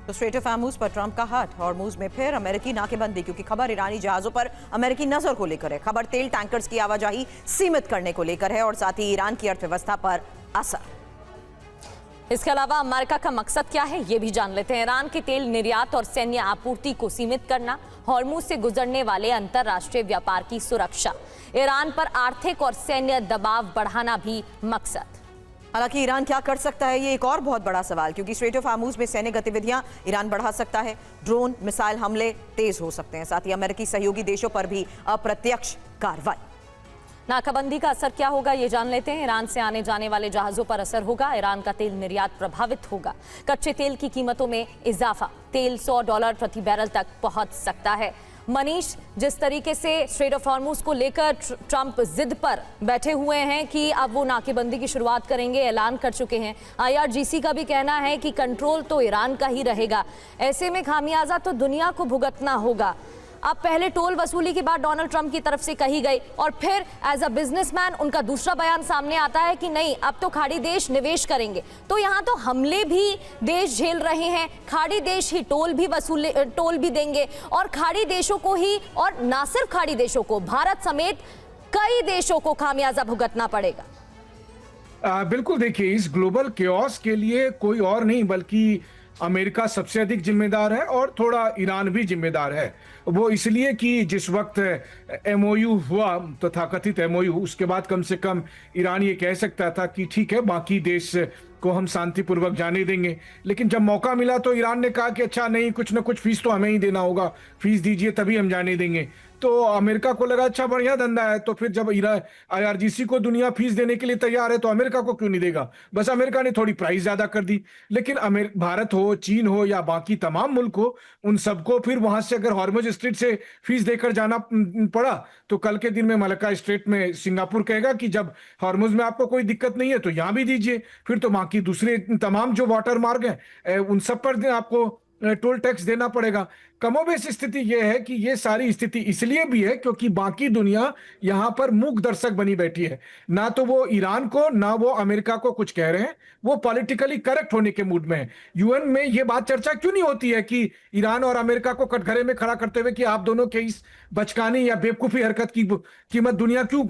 तो straight of Hormuz पर Trump का हाथ। हॉर्मुज में फिर अमेरिकी नाकेबंदी, क्योंकि खबर ईरानी जहाजों पर अमेरिकी नजर को लेकर है। खबर तेल टैंकर्स की आवाजाही सीमित करने को लेकर है और साथ ही ईरान की अर्थव्यवस्था पर असर। इसके अलावा अमेरिका का मकसद क्या है, ये भी जान लेते हैं। ईरान के तेल निर्यात और सैन्य आपूर्ति को सीमित करना, हॉर्मुज से गुजरने वाले अंतरराष्ट्रीय व्यापार की सुरक्षा, ईरान पर आर्थिक और सैन्य दबाव बढ़ाना भी मकसद। हालांकि ईरान क्या कर सकता है, ये एक और बहुत बड़ा सवाल, क्योंकि स्ट्रेट ऑफ हॉर्मुज में सैन्य गतिविधियां ईरान बढ़ा सकता है। ड्रोन मिसाइल हमले तेज हो सकते हैं, साथ ही अमेरिकी सहयोगी देशों पर भी अप्रत्यक्ष कार्रवाई। नाकाबंदी का असर क्या होगा, ये जान लेते हैं। ईरान से आने जाने वाले जहाजों पर असर होगा। ईरान का तेल निर्यात प्रभावित होगा। कच्चे तेल की कीमतों में इजाफा, तेल $100 प्रति बैरल तक पहुंच सकता है। मनीष, जिस तरीके से स्ट्रेट ऑफ हॉर्मुज को लेकर ट्रंप जिद पर बैठे हुए हैं कि अब वो नाकेबंदी की शुरुआत करेंगे, ऐलान कर चुके हैं। IRGC का भी कहना है कि कंट्रोल तो ईरान का ही रहेगा। ऐसे में खामियाजा तो दुनिया को भुगतना होगा। अब पहले टोल वसूली की बात डोनाल्ड ट्रंप की तरफ से कही गई और फिर एज अ बिजनेसमैन उनका दूसरा बयान सामने आता है कि नहीं, अब तो खाड़ी देश निवेश करेंगे। तो यहाँ तो हमले भी देश झेल रहे हैं, खाड़ी देश ही टोल भी देंगे और खाड़ी देशों को ही, और ना सिर्फ खाड़ी देशों को, भारत समेत कई देशों को खामियाजा भुगतना पड़ेगा। बिल्कुल, देखिए, इस ग्लोबल केओस के लिए कोई और नहीं बल्कि अमेरिका सबसे अधिक जिम्मेदार है और थोड़ा ईरान भी जिम्मेदार है। वो इसलिए कि जिस वक्त MOU हुआ, तथाकथित MOU, उसके बाद कम से कम ईरान ये कह सकता था कि ठीक है, बाकी देश को हम शांतिपूर्वक जाने देंगे। लेकिन जब मौका मिला तो ईरान ने कहा कि अच्छा नहीं, कुछ ना कुछ फीस तो हमें ही देना होगा, फीस दीजिए तभी हम जाने देंगे। तो अमेरिका को लगा अच्छा बढ़िया धंधा है, तो फिर जब IRGC को दुनिया फीस देने के लिए तैयार है तो अमेरिका को क्यों नहीं देगा। बस अमेरिका ने थोड़ी प्राइस ज्यादा कर दी। लेकिन भारत हो, चीन हो या बाकी तमाम मुल्क हो, उन सबको फिर वहां से अगर हॉर्मुज स्ट्रेट से फीस देकर जाना पड़ा तो कल के दिन में मलक्का स्ट्रेट में सिंगापुर कहेगा कि जब हॉर्मुज में आपको कोई दिक्कत नहीं है तो यहां भी दीजिए। फिर तो बाकी दूसरे तमाम जो वाटर मार्ग है उन सब पर आपको टोल टैक्स देना पड़ेगा। कमोबेश स्थिति यह है कि यह सारी स्थिति इसलिए भी है क्योंकि बाकी दुनिया यहां पर मूक दर्शक बनी बैठी है। ना तो वो ईरान को ना वो अमेरिका को कुछ कह रहे हैं, वो पॉलिटिकली करेक्ट होने के मूड में है। UN में यह बात चर्चा क्यों नहीं होती है कि ईरान और अमेरिका को कटघरे में खड़ा करते हुए कि आप दोनों के इस बचकानी या बेवकूफी हरकत की कीमत दुनिया क्यों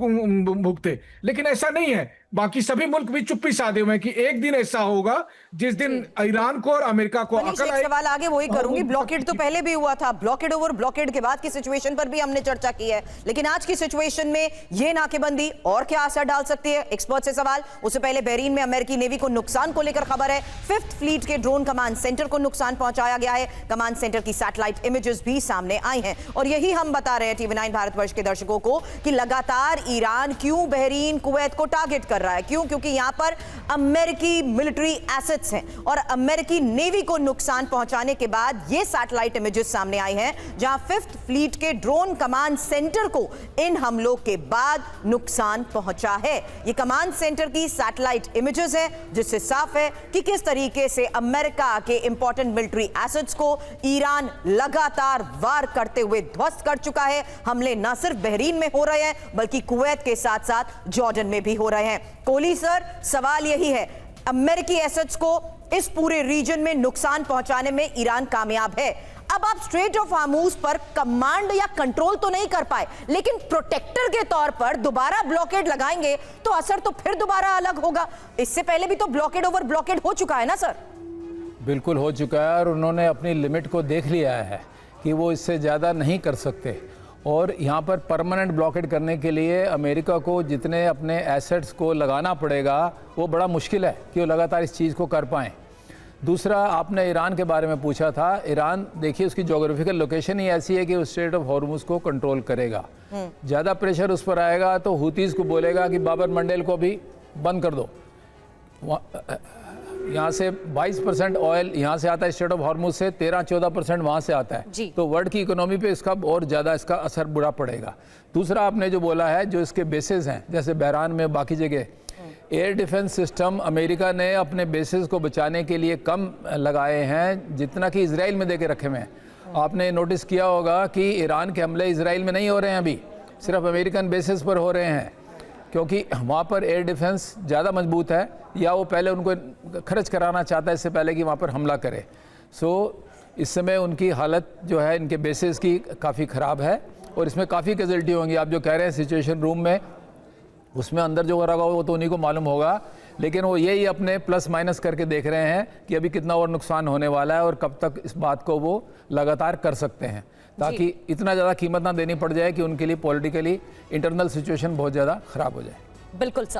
भुगते। लेकिन ऐसा नहीं है, बाकी सभी मुल्क भी चुप्पी साधे हुए हैं कि एक दिन ऐसा होगा जिस दिन ईरान को और अमेरिका को अकल आए। सवाल आगे वही करूंगी, ब्लॉकेड तो पहले भी हुआ था, ब्लॉकेड ओवर ब्लॉकेड के बाद की सिचुएशन पर भी हमने चर्चा की है, लेकिन आज की सिचुएशन में ये नाकेबंदी और क्या असर डाल सकती है, एक्सपर्ट से सवाल। उससे पहले बहरीन में अमेरिकी नेवी को नुकसान को लेकर खबर है। 5th फ्लीट के ड्रोन कमांड सेंटर को नुकसान पहुंचाया गया है। कमांड सेंटर की सैटेलाइट इमेजेस भी सामने आई हैं और यही हम बता रहे हैं TV9 भारतवर्ष के दर्शकों को कि लगातार ईरान क्यों बहरीन, कुवैत को टारगेट कर रहा है। क्यों? क्योंकि यहां पर अमेरिकी मिलिट्री एसेट्स हैं और अमेरिकी नेवी को नुकसान पहुंचाने के बाद ये सैटेलाइट इमेजेस सामने आई हैं जहां 5th फ्लीट के ड्रोन कमांड सेंटर को इन हमलों के बाद नुकसान पहुंचा है। ये कमांड सेंटर की सैटेलाइट इमेजेस है जिससे साफ है कि किस तरीके से अमेरिका के इंपॉर्टेंट मिलिट्री एसेट्स को ईरान लगातार वार करते हुए ध्वस्त कर चुका है। हमले न सिर्फ बहरीन में हो रहे हैं बल्कि कुवैत के साथ साथ जॉर्डन में भी हो रहे हैं। कोहली सर, सवाल यही है, अमेरिकी एसेट्स को इस पूरे रीजन में नुकसान पहुंचाने में ईरान कामयाब है। अब आप स्ट्रेट ऑफ हॉर्मुज पर कमांड या कंट्रोल तो नहीं कर पाए, लेकिन प्रोटेक्टर के तौर पर दोबारा ब्लॉकेड लगाएंगे तो असर तो फिर दोबारा अलग होगा। इससे पहले भी तो ब्लॉकेड ओवर ब्लॉकेड हो चुका है ना सर? बिल्कुल हो चुका है और उन्होंने अपनी लिमिट को देख लिया है कि वो इससे ज़्यादा नहीं कर सकते। और यहाँ पर परमानेंट ब्लॉकेड करने के लिए अमेरिका को जितने अपने एसेट्स को लगाना पड़ेगा वो बड़ा मुश्किल है कि वो लगातार इस चीज़ को कर पाएँ। दूसरा, आपने ईरान के बारे में पूछा था। ईरान, देखिए, उसकी जोग्राफिकल लोकेशन ही ऐसी है कि उस स्ट्रेट ऑफ हॉर्मुज को कंट्रोल करेगा। ज़्यादा प्रेशर उस पर आएगा तो हुतीज़ को बोलेगा कि बाबर मंडेल को भी बंद कर दो। यहाँ से 22% ऑयल यहाँ से आता है स्ट्रेट ऑफ हॉर्मुज से, 13-14% वहाँ से आता है। तो वर्ल्ड की इकोनॉमी पे इसका और ज़्यादा इसका असर बुरा पड़ेगा। दूसरा, आपने जो बोला है, जो इसके बेसिस हैं जैसे बहरान में, बाकी जगह एयर डिफेंस सिस्टम अमेरिका ने अपने बेसिस को बचाने के लिए कम लगाए हैं जितना कि इजराइल में दे के रखे हुए हैं। आपने नोटिस किया होगा कि ईरान के हमले इजराइल में नहीं हो रहे हैं, अभी सिर्फ अमेरिकन बेसिस पर हो रहे हैं क्योंकि वहाँ पर एयर डिफेंस ज़्यादा मजबूत है या वो पहले उनको खर्च कराना चाहता है इससे पहले कि वहाँ पर हमला करे। सो इस समय उनकी हालत जो है इनके बेसिस की काफ़ी ख़राब है और इसमें काफ़ी कैजुअल्टी होंगी। आप जो कह रहे हैं सिचुएशन रूम में, उसमें अंदर जो हो रहा होगा वो तो उन्हीं को मालूम होगा, लेकिन वो यही अपने प्लस माइनस करके देख रहे हैं कि अभी कितना और नुकसान होने वाला है और कब तक इस बात को वो लगातार कर सकते हैं, ताकि इतना ज़्यादा कीमत ना देनी पड़ जाए कि उनके लिए पॉलिटिकली इंटरनल सिचुएशन बहुत ज़्यादा ख़राब हो जाए। बिल्कुल सर।